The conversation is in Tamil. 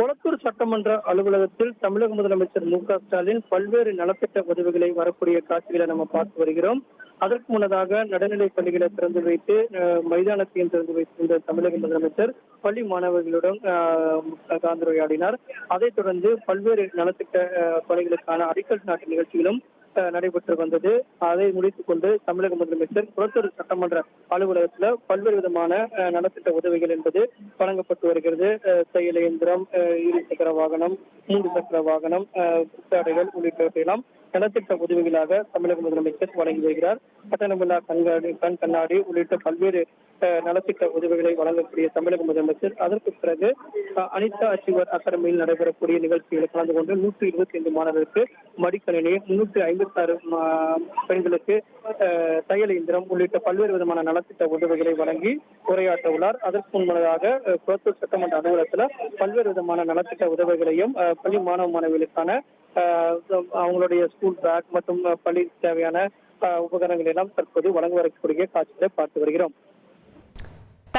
கொளத்தூர் சட்டமன்ற அலுவலகத்தில் தமிழக முதலமைச்சர் மு.க.ஸ்டாலின் பல்வேறு நலத்திட்ட உதவிகளை வரக்கூடிய காட்சிகளை நம்ம பார்த்து வருகிறோம். அதற்கு முன்னதாக நடுநிலைப் பள்ளிகளை திறந்து வைத்து மைதானத்தையும் திறந்து வைத்திருந்த தமிழக முதலமைச்சர் பள்ளி மாணவர்களுடன் கலந்துரையாடினார். அதைத் தொடர்ந்து பல்வேறு நலத்திட்ட பணிகளுக்கான அடிக்கல் நாட்டு நிகழ்ச்சிகளும் நடைபெற்று வந்தது. அதை முடித்துக் கொண்டு தமிழக முதலமைச்சர் கொளத்தூர் சட்டமன்ற அலுவலகத்தில் பல்வேறு விதமான நலத்திட்ட உதவிகள் என்பது வழங்கப்பட்டு வருகிறது. தையல் இயந்திரம், இரு சக்கர வாகனம், 3 சக்கர வாகனம், புத்தாடைகள் உள்ளிட்டவற்றையெல்லாம் நலத்திட்ட உதவிகளாக தமிழக முதலமைச்சர் வழங்கி வருகிறார். கட்டணமில்லா கண் கண்ணாடி உள்ளிட்ட பல்வேறு நலத்திட்ட உதவிகளை வழங்கக்கூடிய தமிழக முதலமைச்சர் அதற்கு பிறகு அனிதா அச்சீவர் அகாடமியில் நடைபெறக்கூடிய நிகழ்ச்சிகளில் கலந்து கொண்டு 125 மாணவர்களுக்கு மடிக்கணினி, 356 பெண்களுக்கு தையல் இயந்திரம் உள்ளிட்ட பல்வேறு விதமான நலத்திட்ட உதவிகளை வழங்கி உரையாற்ற உள்ளார். அதற்கு முன்னதாக கொளத்தூர் சட்டமன்ற அலுவலகத்தில் பல்வேறு விதமான நலத்திட்ட உதவிகளையும் பள்ளி மாணவ மாணவிகளுக்கான அவங்களுடைய ஸ்கூல் பேக் மற்றும் பள்ளி தேவையான உபகரணங்கள் எல்லாம் தற்போது வழங்க வரக்கூடிய காட்சிகளை பார்த்து வருகிறோம்.